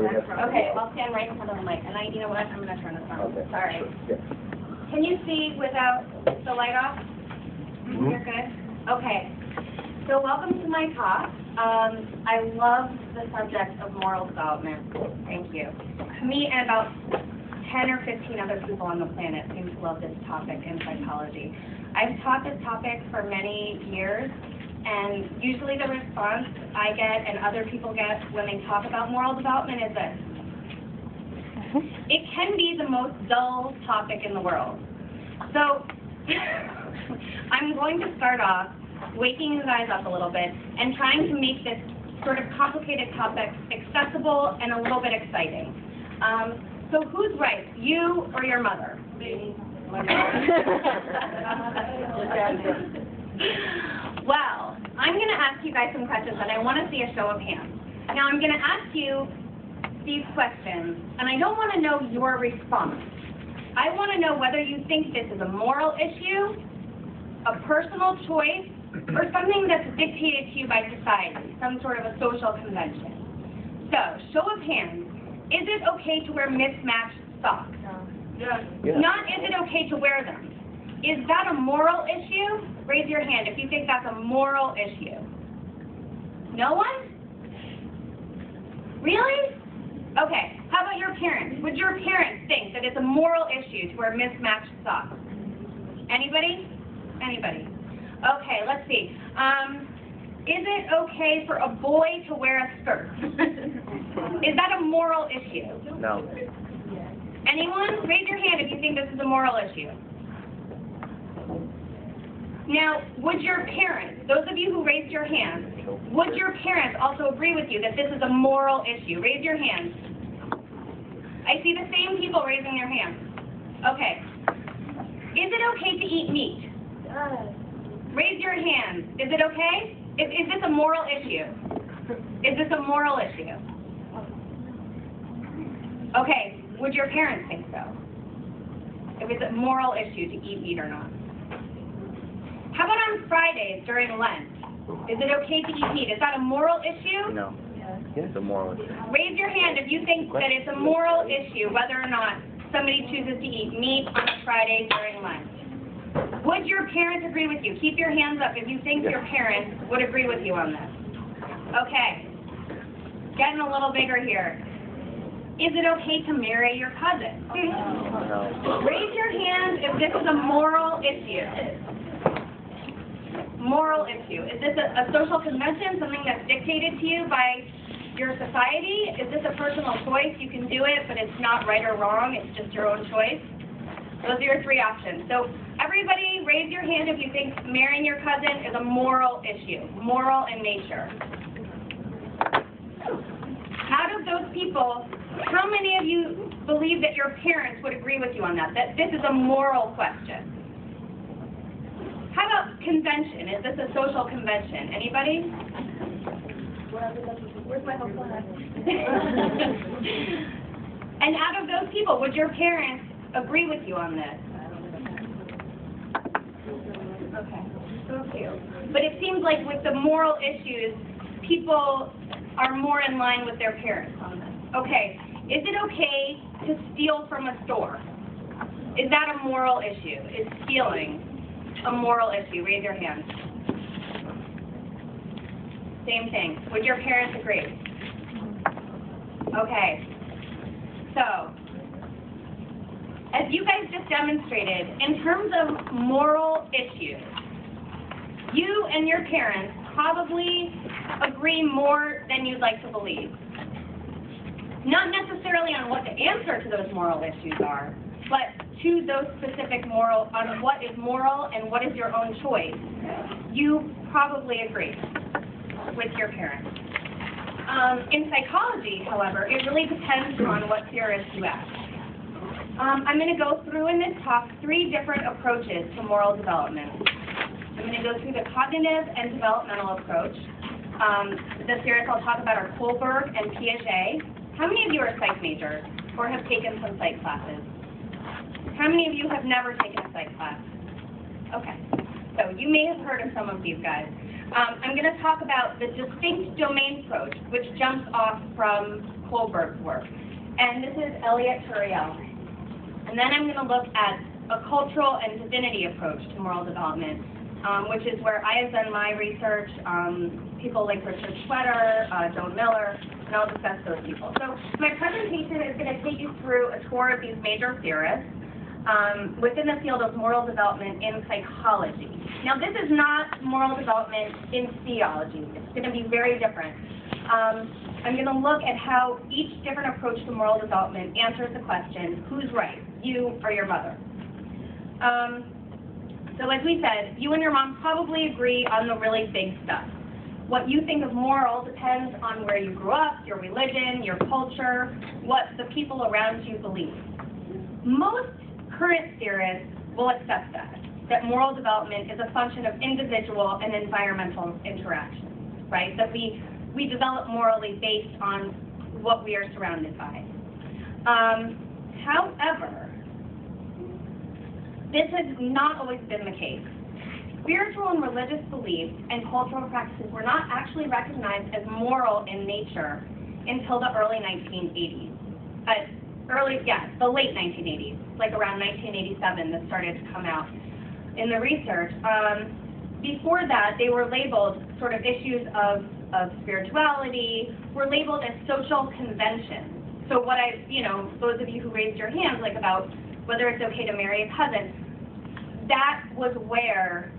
Okay, I'll stand right in front of the mic, and you know what, I'm going to turn this on. Okay. Sorry. Sure. Yeah. Can you see without the light off? Mhm. You're good? Okay. So welcome to my talk. I love the subject of moral development. Thank you. Me and about 10 or 15 other people on the planet seem to love this topic in psychology. I've taught this topic for many years, and usually the response I get and other people get when they talk about moral development is this. It can be the most dull topic in the world. So I'm going to start off waking you guys up a little bit and trying to make this sort of complicated topic accessible and a little bit exciting. So who's right, you or your mother? Me. Well, I'm going to ask you guys some questions, and I want to see a show of hands. Now, I'm going to ask you these questions, and I don't want to know your response. I want to know whether you think this is a moral issue, a personal choice, or something that's dictated to you by society, some sort of a social convention. So, show of hands, is it okay to wear mismatched socks? Yeah. Not is it okay to wear them. Is that a moral issue? Raise your hand if you think that's a moral issue. No one? Really? Okay, how about your parents? Would your parents think that it's a moral issue to wear mismatched socks? Anybody? Anybody? Okay, let's see. Is it okay for a boy to wear a skirt? Is that a moral issue? No. Anyone? Raise your hand if you think this is a moral issue. Now, would your parents, those of you who raised your hands, would your parents also agree with you that this is a moral issue? Raise your hands. I see the same people raising their hands. Okay. Is it okay to eat meat? Raise your hands. Is it okay? Is this a moral issue? Is this a moral issue? Okay. Would your parents think so? If it's a moral issue to eat meat or not? How about on Fridays during Lent? Is it okay to eat meat? Is that a moral issue? No. It's a moral issue. Raise your hand if you think that it's a moral issue whether or not somebody chooses to eat meat on a Friday during Lent. Would your parents agree with you? Keep your hands up if you think your parents would agree with you on this. Okay. Getting a little bigger here. Is it okay to marry your cousin? No. Raise your hand if this is a moral issue. Moral issue. Is this a social convention, something that's dictated to you by your society? Is this a personal choice? You can do it, but it's not right or wrong. It's just your own choice. Those are your three options. So everybody raise your hand if you think marrying your cousin is a moral issue, moral in nature. Out of those people, how many of you believe that your parents would agree with you on that this is a moral question? How about convention? Is this a social convention? Anybody? Where's my whole class? And out of those people, would your parents agree with you on this? Okay, so few. But it seems like with the moral issues, people are more in line with their parents on this. Okay, is it okay to steal from a store? Is that a moral issue? Is stealing a moral issue? Raise your hand. Same thing. Would your parents agree? Okay. So, as you guys just demonstrated, in terms of moral issues, you and your parents probably agree more than you'd like to believe. Not necessarily on what the answer to those moral issues are, but to those specific moral, on what is moral and what is your own choice, you probably agree with your parents. In psychology, however, it really depends on what theorist you ask. I'm going to go through in this talk 3 different approaches to moral development. I'm going to go through the cognitive and developmental approach. The theorists I'll talk about are Kohlberg and Piaget. How many of you are psych majors or have taken some psych classes? How many of you have never taken a psych class? Okay, so you may have heard of some of these guys. I'm going to talk about the distinct domain approach, which jumps off from Kohlberg's work. And this is Elliot Turiel. And then I'm going to look at a cultural and divinity approach to moral development, which is where I have done my research, people like Richard Sweater, Joan Miller, and I'll discuss those people. So my presentation is going to take you through a tour of these major theorists within the field of moral development in psychology. Now, this is not moral development in theology. It's going to be very different. I'm going to look at how each different approach to moral development answers the question, who's right, you or your mother? So as we said, you and your mom probably agree on the really big stuff. What you think of moral depends on where you grew up, your religion, your culture, what the people around you believe. Most current theorists will accept that moral development is a function of individual and environmental interactions, right? That we develop morally based on what we are surrounded by. However, this has not always been the case. Spiritual and religious beliefs and cultural practices were not actually recognized as moral in nature until the early 1980s. The late 1980s, like around 1987, this started to come out in the research. Before that, they were labeled sort of issues of spirituality, were labeled as social conventions. So what those of you who raised your hands, like about whether it's okay to marry a cousin, that was where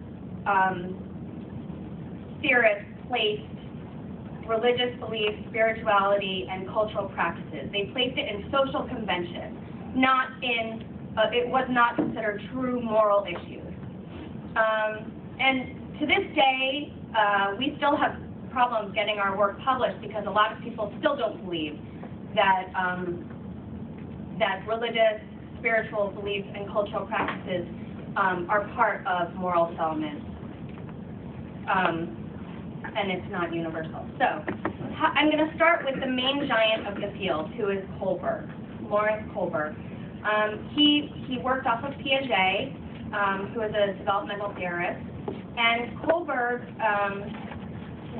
theorists placed religious beliefs, spirituality, and cultural practices. They placed it in social convention, not in, it was not considered true moral issues. And to this day, we still have problems getting our work published because a lot of people still don't believe that, that religious, spiritual beliefs, and cultural practices are part of moral development. And it's not universal. So I'm going to start with the main giant of the field, who is Kohlberg, Lawrence Kohlberg. He worked off of Piaget, who is a developmental theorist, and Kohlberg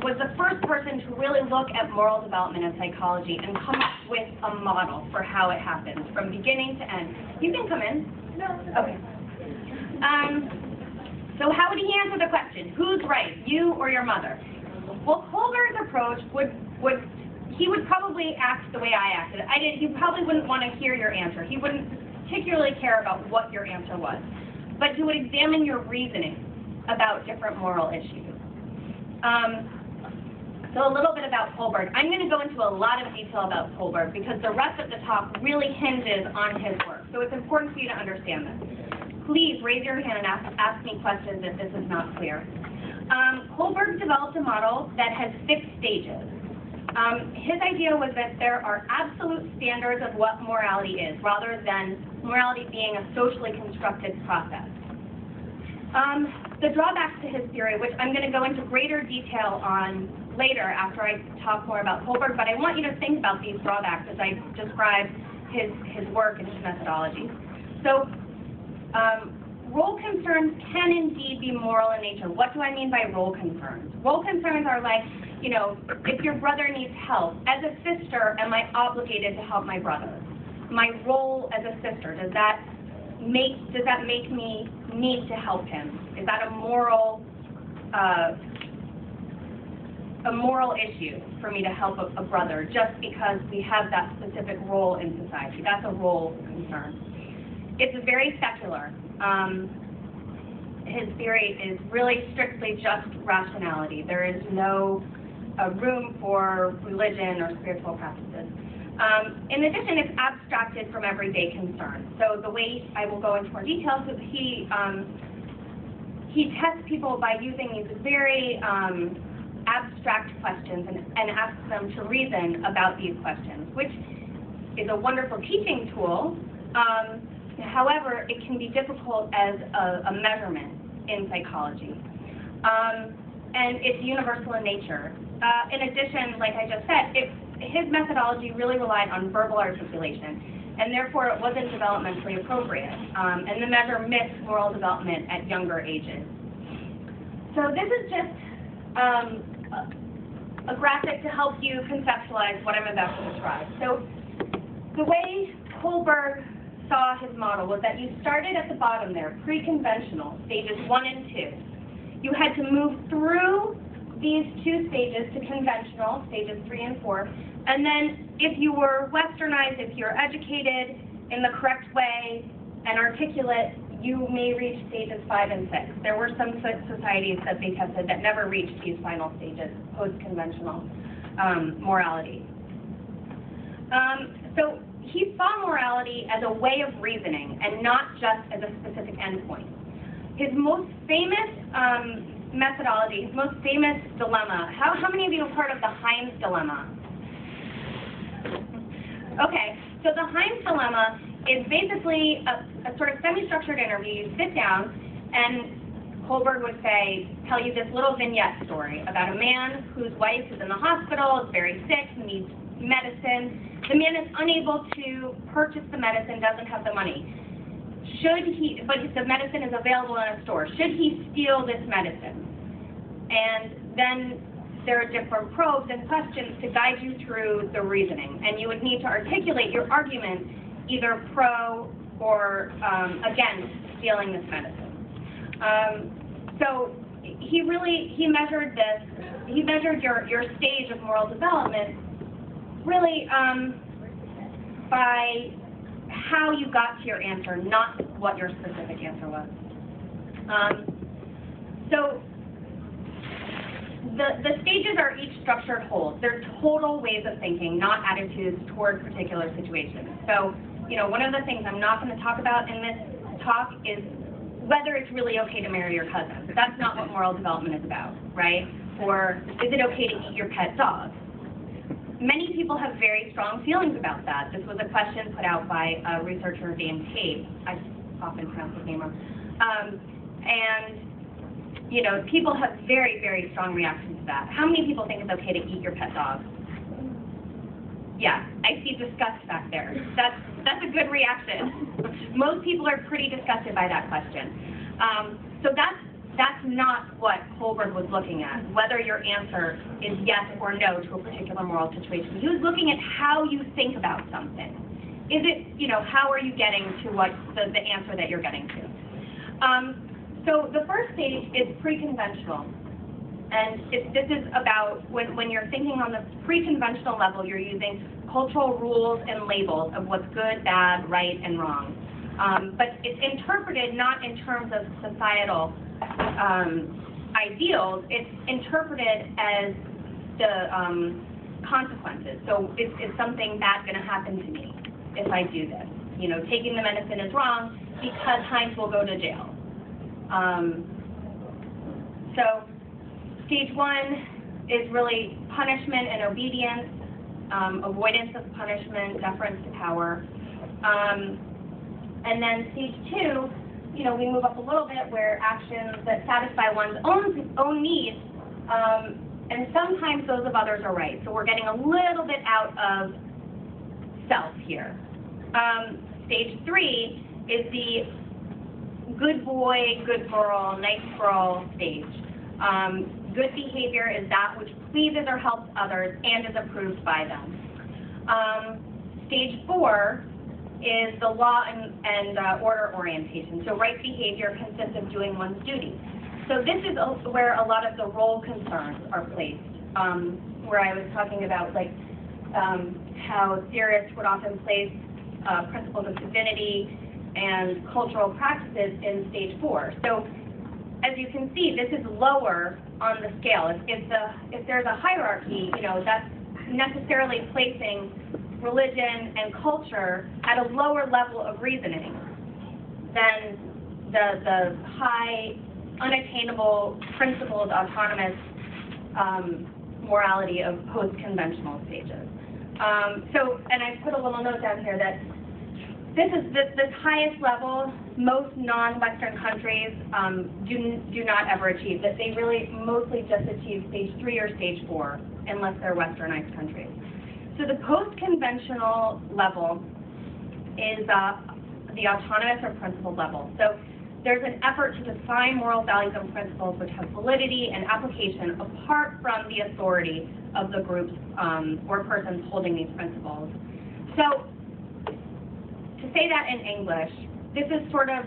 was the first person to really look at moral development in psychology and come up with a model for how it happens, from beginning to end. You can come in. No. Okay. So how would he answer the question, who's right, you or your mother? Well, Kohlberg's approach he would probably act the way I acted. He probably wouldn't want to hear your answer. He wouldn't particularly care about what your answer was. But he would examine your reasoning about different moral issues. So a little bit about Kohlberg. I'm going to go into a lot of detail about Kohlberg because the rest of the talk really hinges on his work. So it's important for you to understand this. Please raise your hand and ask me questions if this is not clear. Kohlberg developed a model that has 6 stages. His idea was that there are absolute standards of what morality is, rather than morality being a socially constructed process. The drawbacks to his theory, which I'm going to go into greater detail on later after I talk more about Kohlberg, but I want you to think about these drawbacks as I describe his work and his methodology. So, role concerns can indeed be moral in nature. What do I mean by role concerns? Role concerns are like, if your brother needs help, as a sister, am I obligated to help my brother? My role as a sister, does that make me need to help him? Is that a moral issue for me to help a brother just because we have that specific role in society? That's a role concern. It's very secular. His theory is really strictly just rationality. There is no room for religion or spiritual practices. In addition, it's abstracted from everyday concerns. So the way I will go into more details, he tests people by using these very abstract questions and asks them to reason about these questions, which is a wonderful teaching tool. However, it can be difficult as a measurement in psychology. And it's universal in nature. In addition, like I just said, his methodology really relied on verbal articulation, and therefore it wasn't developmentally appropriate. And the measure missed moral development at younger ages. So this is just a graphic to help you conceptualize what I'm about to describe. So the way Kohlberg saw his model was that you started at the bottom there, pre-conventional, stages 1 and 2. You had to move through these 2 stages to conventional, stages 3 and 4, and then if you were westernized, if you're educated in the correct way and articulate, you may reach stages 5 and 6. There were some societies that they tested that never reached these final stages, post-conventional morality. So he saw morality as a way of reasoning and not just as a specific endpoint. His most famous methodology, his most famous dilemma, how many of you have heard of the Heinz dilemma? Okay, so the Heinz dilemma is basically a sort of semi-structured interview. You sit down, and Kohlberg would tell you this little vignette story about a man whose wife is in the hospital, is very sick, needs medicine. The man is unable to purchase the medicine, doesn't have the money. But the medicine is available in a store. Should he steal this medicine? And then there are different probes and questions to guide you through the reasoning. And you would need to articulate your argument either pro or against stealing this medicine. So he measured this. He measured your stage of moral development really by how you got to your answer, not what your specific answer was. So the stages are each structured wholes. They're total ways of thinking, not attitudes toward particular situations. So, one of the things I'm not going to talk about in this talk is whether it's really okay to marry your cousin. That's not what moral development is about, right? Or is it okay to eat your pet dog? Many people have very strong feelings about that. This was a question put out by a researcher named Tate. I often pronounce his name wrong. People have very, very strong reactions to that. How many people think it's okay to eat your pet dog? Yeah, I see disgust back there. That's a good reaction. Most people are pretty disgusted by that question. So that's not what Kohlberg was looking at, whether your answer is yes or no to a particular moral situation. He was looking at how you think about something. Is it, how are you getting to what the answer that you're getting to? So the first stage is pre-conventional. And this is about when you're thinking on the pre-conventional level, you're using cultural rules and labels of what's good, bad, right, and wrong. But it's interpreted not in terms of societal ideals, it's interpreted as the consequences. So is something bad going to happen to me if I do this? Taking the medicine is wrong because Heinz will go to jail. So stage 1 is really punishment and obedience, avoidance of punishment, deference to power. And then stage 2, we move up a little bit where actions that satisfy one's own needs, and sometimes those of others are right. So we're getting a little bit out of self here. Stage 3 is the good boy, good girl, nice girl stage. Good behavior is that which pleases or helps others and is approved by them. Stage 4 is the law and order orientation. So right behavior consists of doing one's duty. So this is where a lot of the role concerns are placed, where I was talking about how theorists would often place principles of divinity and cultural practices in stage 4. So as you can see, this is lower on the scale. If there's a hierarchy, that's necessarily placing religion and culture at a lower level of reasoning than the high, unattainable, principled, autonomous morality of post-conventional stages. And I put a little note down here that this highest level, most non-Western countries do not ever achieve. That they really mostly just achieve stage 3 or stage 4, unless they're Westernized countries. So the post-conventional level is the autonomous or principled level. So there's an effort to define moral values and principles which have validity and application apart from the authority of the groups or persons holding these principles. So, to say that in English, this is sort of,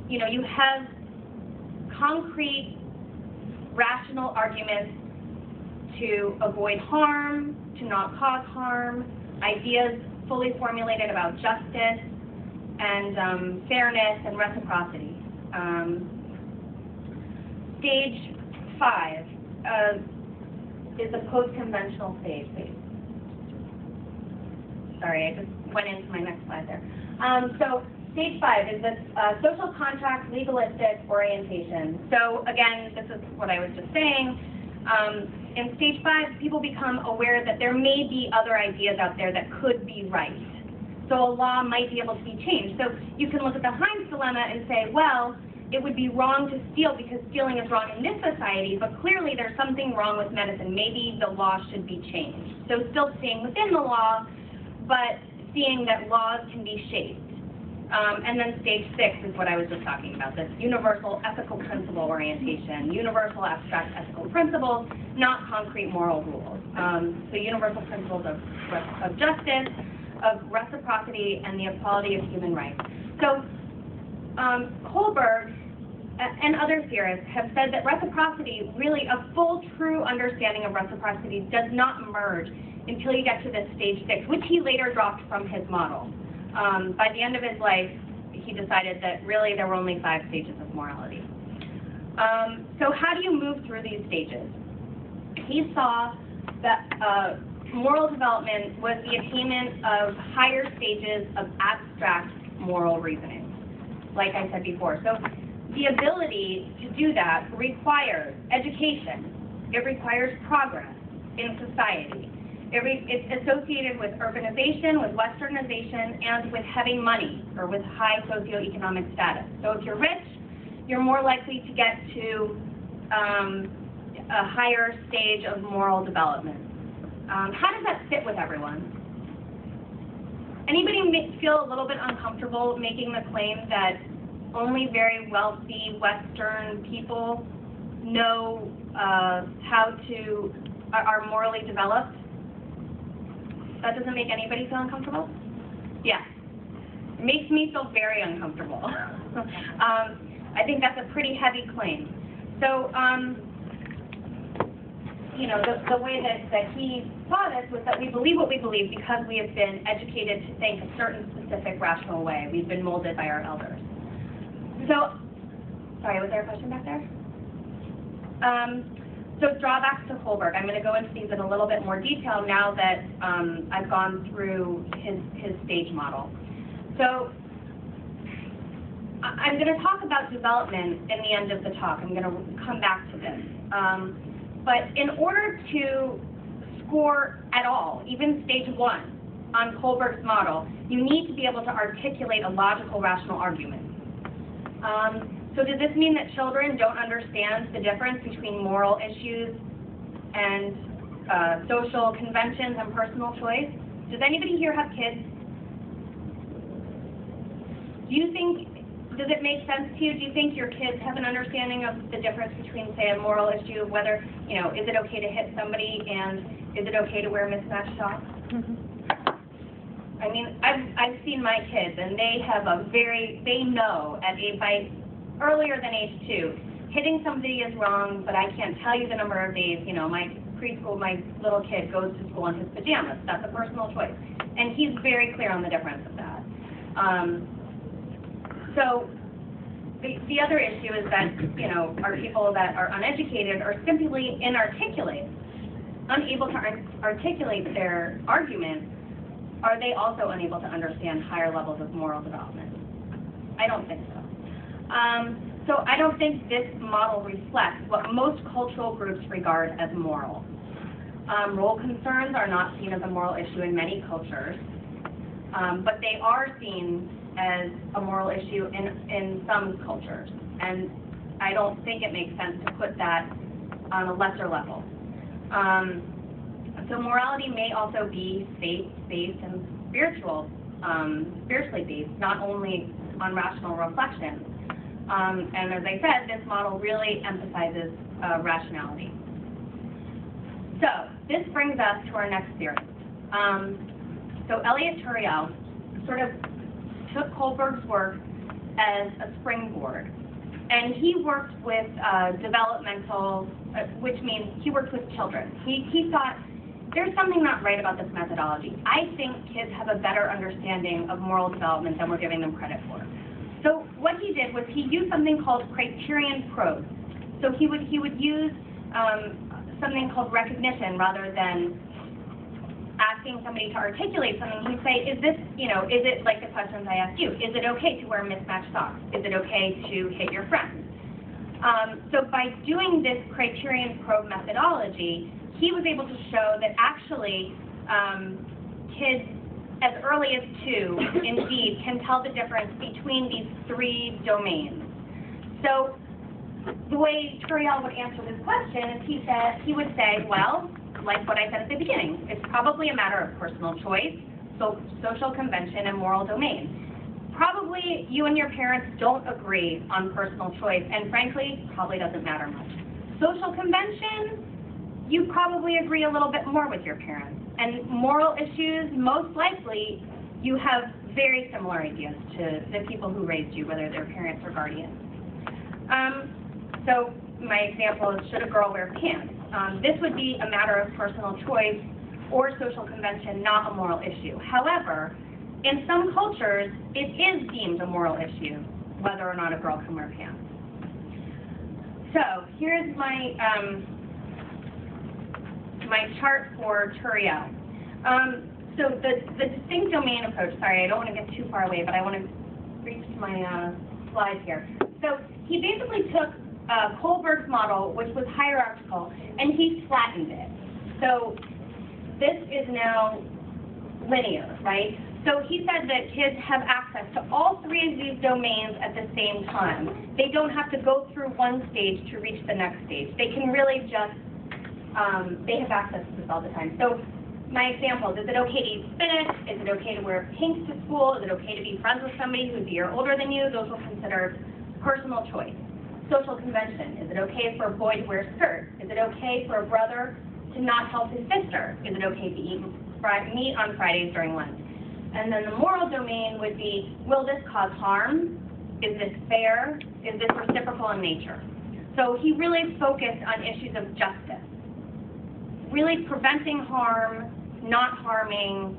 you know, you have concrete, rational arguments to avoid harm, to not cause harm, ideas fully formulated about justice and fairness and reciprocity. Stage 5 is the post-conventional stage. Sorry, I just went into my next slide there. So stage 5 is this social contract legalistic orientation. So again, this is what I was just saying. In stage 5, people become aware that there may be other ideas out there that could be right. So a law might be able to be changed. So you can look at the Heinz dilemma and say, well, it would be wrong to steal because stealing is wrong in this society, but clearly there's something wrong with medicine. Maybe the law should be changed. So still staying within the law, but seeing that laws can be shaped. And then stage 6 is what I was just talking about, this universal ethical principle orientation, universal abstract ethical principles, not concrete moral rules. So universal principles of justice, of reciprocity, and the equality of human rights. So Kohlberg and other theorists have said that reciprocity, really a full, true understanding of reciprocity does not emerge until you get to this stage 6, which he later dropped from his model. By the end of his life, he decided that really there were only 5 stages of morality. So how do you move through these stages? He saw that moral development was the attainment of higher stages of abstract moral reasoning, like I said before. So the ability to do that requires education. It requires progress in society. It's associated with urbanization, with westernization, and with having money, or with high socioeconomic status. So if you're rich, you're more likely to get to a higher stage of moral development. How does that fit with everyone? Anybody feel a little bit uncomfortable making the claim that only very wealthy Western people know are morally developed? That doesn't make anybody feel uncomfortable? Yeah. It makes me feel very uncomfortable. I think that's a pretty heavy claim. So, you know, the way that he saw this was that we believe what we believe because we have been educated to think a certain specific rational way. We've been molded by our elders. So, sorry, was there a question back there? So drawbacks to Kohlberg. I'm going to go into these in a little bit more detail now that I've gone through his stage model. So I'm going to talk about development in the end of the talk. I'm going to come back to this. But in order to score at all, even stage 1 on Kohlberg's model, you need to be able to articulate a logical, rational argument. So does this mean that children don't understand the difference between moral issues and social conventions and personal choice? Does anybody here have kids? Does it make sense to you? Do you think your kids have an understanding of the difference between, say, a moral issue of whether, you know, is it okay to hit somebody and is it okay to wear mismatched socks? I mean, I've seen my kids, and they have they know by earlier than age 2, hitting somebody is wrong, but I can't tell you the number of days. You know, my little kid goes to school in his pajamas. That's a personal choice. And he's very clear on the difference of that. So the other issue is that, you know, our people that are uneducated are simply inarticulate, unable to articulate their argument. Are they also unable to understand higher levels of moral development? I don't think so. So I don't think this model reflects what most cultural groups regard as moral. Role concerns are not seen as a moral issue in many cultures, but they are seen as a moral issue in some cultures. And I don't think it makes sense to put that on a lesser level. So morality may also be faith-based and spiritually based, not only on rational reflection. And as I said, this model really emphasizes rationality. So this brings us to our next theory. So Elliott Turiel sort of took Kohlberg's work as a springboard, and he worked with developmental, which means he worked with children. He thought, there's something not right about this methodology. I think kids have a better understanding of moral development than we're giving them credit for. So what he did was he used something called criterion prose. So he would use something called recognition rather than asking somebody to articulate something. He'd say, is this, is it like the questions I asked you? Is it okay to wear mismatched socks? Is it okay to hit your friends? So by doing this criterion probe methodology, he was able to show that actually kids as early as 2, indeed, can tell the difference between these 3 domains. So the way Turiel would answer this question is he would say, well, like what I said at the beginning, it's probably a matter of personal choice, social convention, and moral domain. Probably you and your parents don't agree on personal choice, and frankly, probably doesn't matter much. Social convention, you probably agree a little bit more with your parents. And moral issues, most likely, you have very similar ideas to the people who raised you, whether they're parents or guardians. So my example is, should a girl wear pants? This would be a matter of personal choice or social convention, not a moral issue. However, in some cultures, it is deemed a moral issue whether or not a girl can wear pants. So here's my my chart for Turiel. So the distinct domain approach, sorry, I don't want to get too far away, but I want to reach my slides here. So he basically took Kohlberg's model, which was hierarchical, and he flattened it. So this is now linear, right? So he said that kids have access to all 3 of these domains at the same time. They don't have to go through one stage to reach the next stage. They can really just, they have access to this all the time. So my examples, is it okay to eat spinach? Is it okay to wear pink to school? Is it okay to be friends with somebody who's a year older than you? Those will consider personal choice. Social convention, is it okay for a boy to wear a skirt? Is it okay for a brother to not help his sister? Is it okay to eat meat on Fridays during lunch? And then the moral domain would be, will this cause harm? Is this fair? Is this reciprocal in nature? So he really focused on issues of justice, really preventing harm, not harming,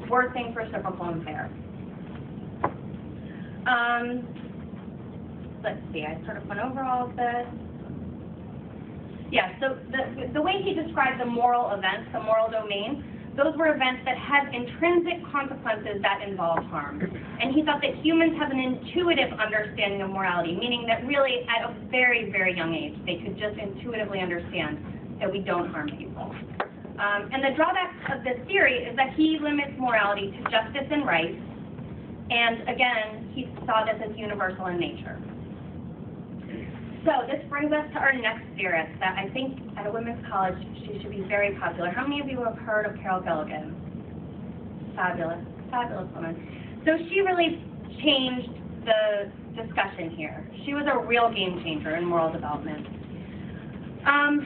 were things reciprocal and fair. Let's see, I sort of went over all of this. Yeah, so the way he described the moral events, the moral domain, those were events that had intrinsic consequences that involved harm. And he thought that humans have an intuitive understanding of morality, meaning that really at a very, very young age, they could just intuitively understand that we don't harm people. And the drawback of this theory is that he limits morality to justice and right, and again, he saw this as universal in nature. So this brings us to our next theorist that I think at a women's college she should be very popular. How many of you have heard of Carol Gilligan? Fabulous, fabulous woman. So she really changed the discussion here. She was a real game changer in moral development. How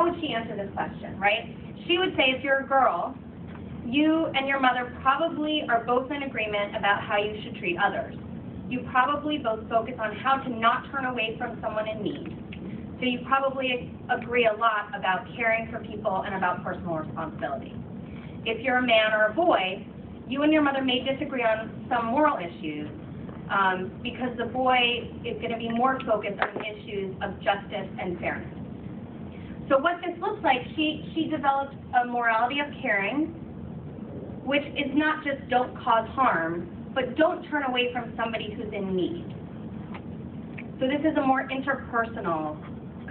would she answer this question, right? She would say, if you're a girl, you and your mother probably are both in agreement about how you should treat others. You probably both focus on how to not turn away from someone in need. So you probably agree a lot about caring for people and about personal responsibility. If you're a man or a boy, you and your mother may disagree on some moral issues because the boy is going to be more focused on issues of justice and fairness. So what this looks like, she developed a morality of caring, which is not just don't cause harm, but don't turn away from somebody who's in need. So this is a more interpersonal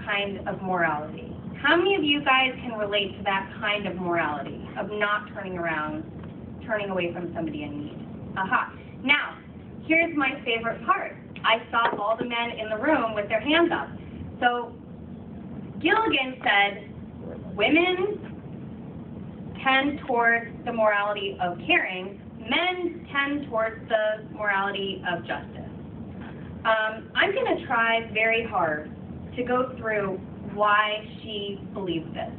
kind of morality. How many of you guys can relate to that kind of morality, of not turning away from somebody in need? Aha. Now, here's my favorite part. I saw all the men in the room with their hands up. So Gilligan said women tend towards the morality of caring, men tend towards the morality of justice. I'm going to try very hard to go through why she believes this.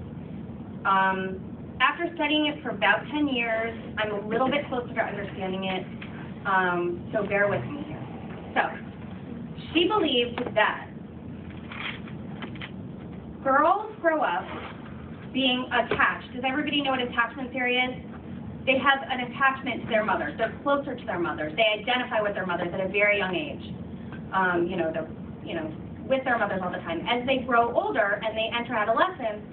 After studying it for about 10 years, I'm a little bit closer to understanding it, so bear with me here. So, she believes that girls grow up being attached. Does everybody know what attachment theory is? They have an attachment to their mothers. They're closer to their mothers. They identify with their mothers at a very young age. They're with their mothers all the time. As they grow older and they enter adolescence,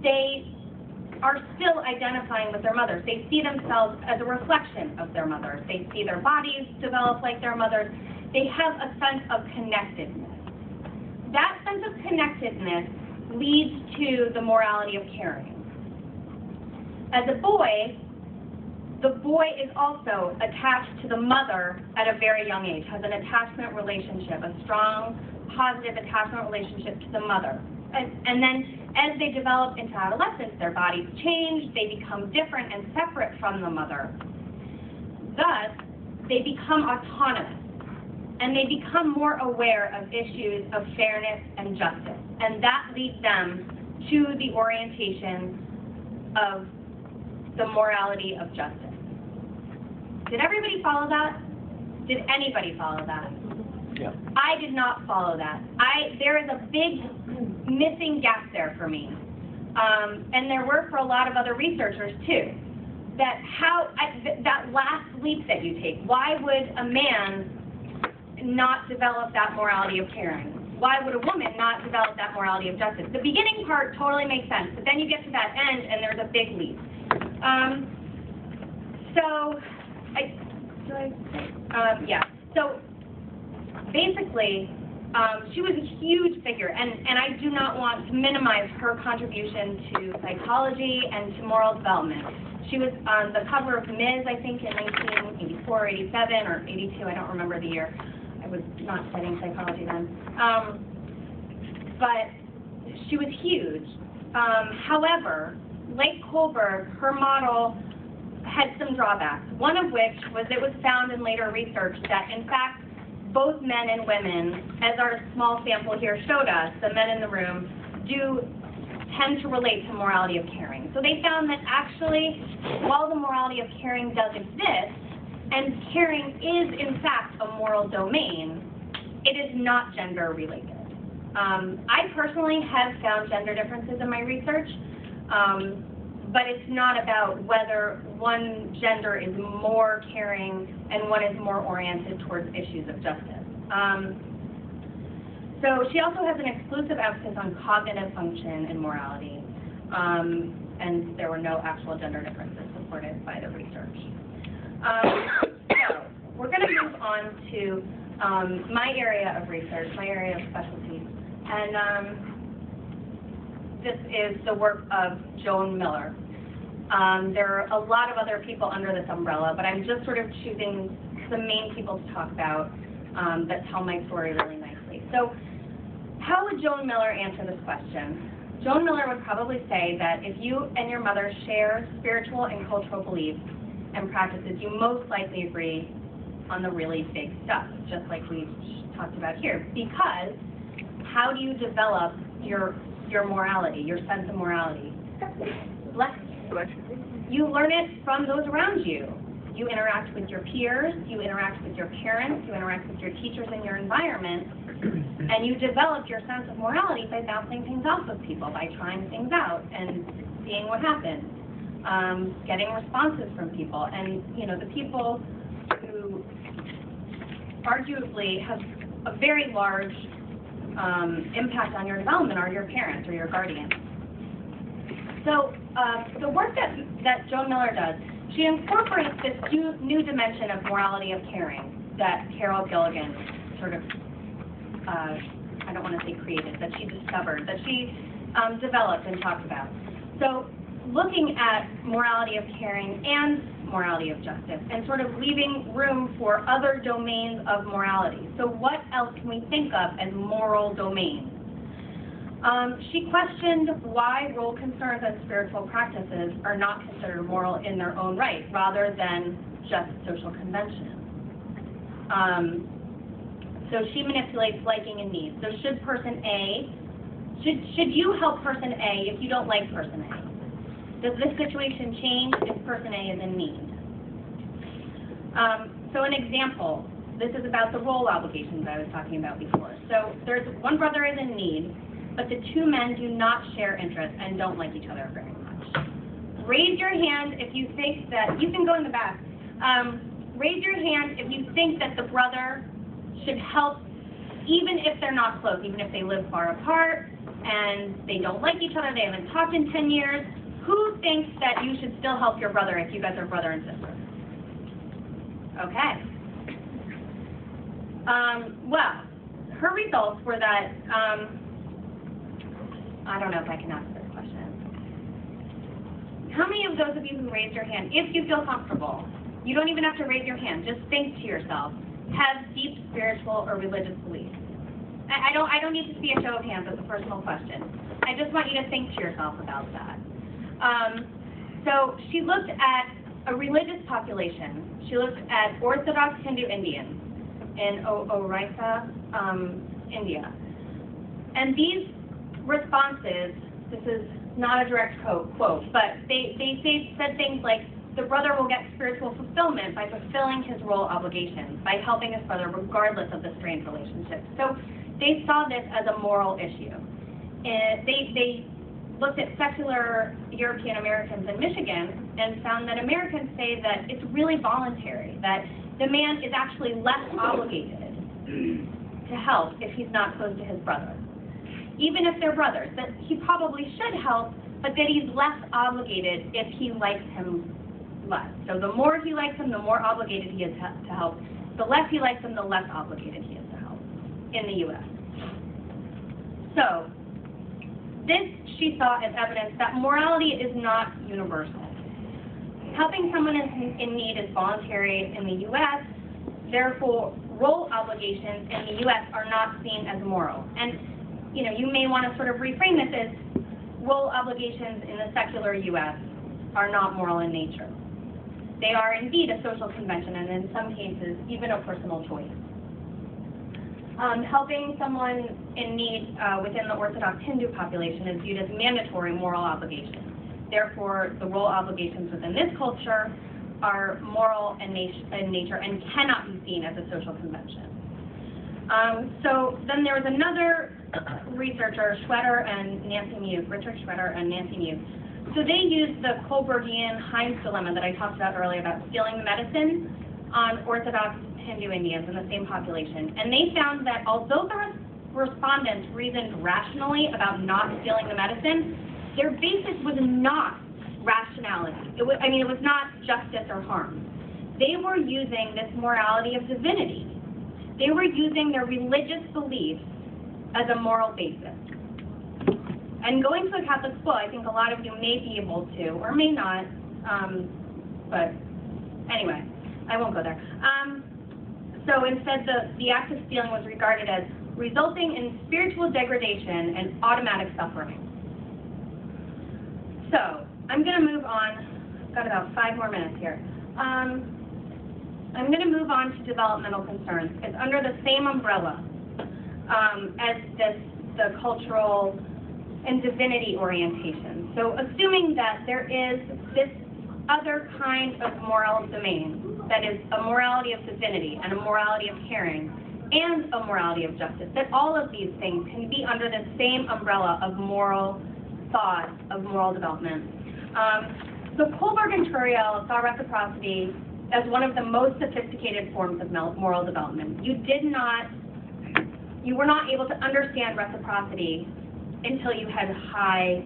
they are still identifying with their mothers. They see themselves as a reflection of their mothers. They see their bodies develop like their mothers. They have a sense of connectedness. That sense of connectedness leads to the morality of caring. As a boy, the boy is also attached to the mother at a very young age, has an attachment relationship, a strong, positive attachment relationship to the mother. And then as they develop into adolescence, their bodies change, they become different and separate from the mother. Thus, they become autonomous, and they become more aware of issues of fairness and justice. And that leads them to the orientation of the morality of justice. Did everybody follow that? Did anybody follow that? Yeah. I did not follow that. There is a big missing gap there for me. And there were for a lot of other researchers too. That last leap that you take, why would a man not develop that morality of caring? Why would a woman not develop that morality of justice? The beginning part totally makes sense, but then you get to that end and there's a big leap. So basically, she was a huge figure, and I do not want to minimize her contribution to psychology and to moral development. She was on the cover of Ms., I think, in 1984, 87, or 82, I don't remember the year. I was not studying psychology then. But she was huge. However, like Kohlberg, her model had some drawbacks, one of which was it was found in later research that, in fact, both men and women, as our small sample here showed us, the men in the room, do tend to relate to morality of caring. So they found that actually, while the morality of caring does exist, and caring is, in fact, a moral domain, it is not gender related. I personally have found gender differences in my research, but it's not about whether one gender is more caring and one is more oriented towards issues of justice. So she also has an exclusive emphasis on cognitive function and morality, and there were no actual gender differences supported by the research. So we're going to move on to my area of research, my area of specialty, and this is the work of Joan Miller. There are a lot of other people under this umbrella, but I'm just sort of choosing the main people to talk about that tell my story really nicely. So how would Joan Miller answer this question? Joan Miller would probably say that if you and your mother share spiritual and cultural beliefs and practices, you most likely agree on the really big stuff, just like we talked about here. Because how do you develop your morality, your sense of morality? Bless you. You learn it from those around you. You interact with your peers, you interact with your parents, you interact with your teachers in your environment, and you develop your sense of morality by bouncing things off of people, by trying things out and seeing what happens, getting responses from people. And, you know, the people who arguably have a very large impact on your development are your parents or your guardians. So the work that Joan Miller does, she incorporates this new dimension of morality of caring that Carol Gilligan sort of, I don't want to say created, that she discovered, that she developed and talked about. So looking at morality of caring and morality of justice and sort of leaving room for other domains of morality. So what else can we think of as moral domains? She questioned why role concerns and spiritual practices are not considered moral in their own right, rather than just social convention. So she manipulates liking and need. So should you help person A if you don't like person A? Does this situation change if person A is in need? So an example, this is about the role obligations I was talking about before. So there's one brother is in need, but the two men do not share interests and don't like each other very much. Raise your hand if you think that, you can go in the back. Raise your hand if you think that the brother should help even if they're not close, even if they live far apart and they don't like each other, they haven't talked in 10 years. Who thinks that you should still help your brother if you guys are brother and sister? Okay. Well, her results were that, I don't know if I can answer this question. How many of those of you who raised your hand, if you feel comfortable, you don't even have to raise your hand, just think to yourself, have deep spiritual or religious beliefs? I don't need to see a show of hands, it's a personal question. I just want you to think to yourself about that. So she looked at a religious population. She looked at Orthodox Hindu Indians in Orissa, India. And these responses, this is not a direct quote, but they said things like, the brother will get spiritual fulfillment by fulfilling his role obligations, by helping his brother regardless of the strained relationship. So they saw this as a moral issue. They looked at secular European Americans in Michigan and found that Americans say that it's really voluntary, that the man is actually less obligated to help if he's not close to his brother. Even if they're brothers, that he probably should help, but that he's less obligated if he likes him less. So the more he likes him, the more obligated he is to help. The less he likes him, the less obligated he is to help in the U.S. So this she saw as evidence that morality is not universal. Helping someone in need is voluntary in the U.S., therefore role obligations in the U.S. are not seen as moral. And you may want to sort of reframe this as role obligations in the secular U.S. are not moral in nature. They are indeed a social convention, and in some cases, even a personal choice. Helping someone in need within the Orthodox Hindu population is viewed as mandatory moral obligation. Therefore, the role obligations within this culture are moral in nature and cannot be seen as a social convention. So then there was another researcher, Richard Schwetter and Nancy Mew. So they used the Kohlbergian-Heinz dilemma that I talked about earlier about stealing the medicine on Orthodox Hindu Indians in the same population. And they found that although the respondents reasoned rationally about not stealing the medicine, their basis was not rationality. It was not justice or harm. They were using this morality of divinity. They were using their religious beliefs as a moral basis. And going to a Catholic school, I think a lot of you may be able to, or may not, but anyway, I won't go there. So instead, the act of stealing was regarded as resulting in spiritual degradation and automatic suffering. So I'm going to move on. I've got about 5 more minutes here. I'm going to move on to developmental concerns. It's under the same umbrella as the cultural and divinity orientation. So assuming that there is this other kind of moral domain, that is a morality of divinity and a morality of caring and a morality of justice, that all of these things can be under the same umbrella of moral thought, of moral development. So Kohlberg and Turiel saw reciprocity as one of the most sophisticated forms of moral development. You were not able to understand reciprocity until you had high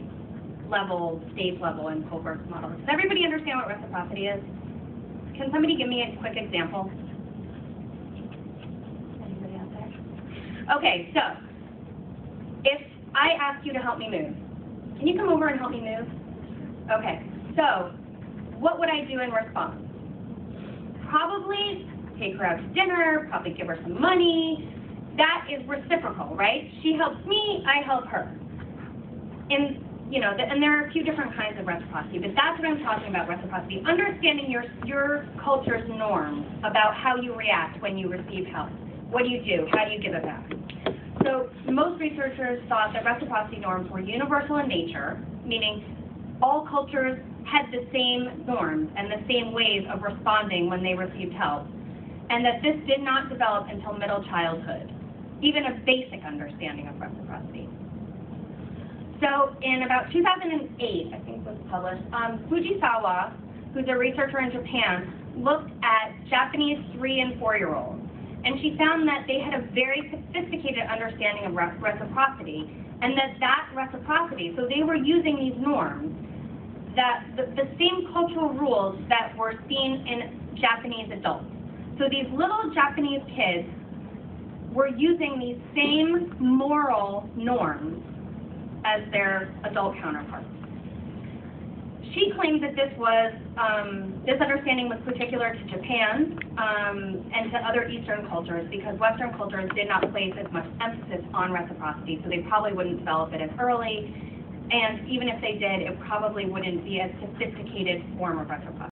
level, stage level in Kohlberg's model. Does everybody understand what reciprocity is? Can somebody give me a quick example? Anybody out there? Okay, so if I ask you to help me move, can you come over and help me move? Okay, so what would I do in response? Probably take her out to dinner, probably give her some money. That is reciprocal, right? She helps me, I help her. and there are a few different kinds of reciprocity, but that's what I'm talking about, reciprocity. Understanding your culture's norms about how you react when you receive help. What do you do? How do you give it back? So most researchers thought that reciprocity norms were universal in nature, meaning all cultures had the same norms and the same ways of responding when they received help, and that this did not develop until middle childhood, even a basic understanding of reciprocity. So in about 2008, I think was published, Fujisawa, who's a researcher in Japan, looked at Japanese 3- and 4-year-olds, and she found that they had a very sophisticated understanding of reciprocity, and that reciprocity, so they were using these norms, that the same cultural rules that were seen in Japanese adults. So these little Japanese kids were using these same moral norms as their adult counterparts. She claimed that this understanding was particular to Japan and to other Eastern cultures because Western cultures did not place as much emphasis on reciprocity, so they probably wouldn't develop it as early, and even if they did, it probably wouldn't be a sophisticated form of reciprocity.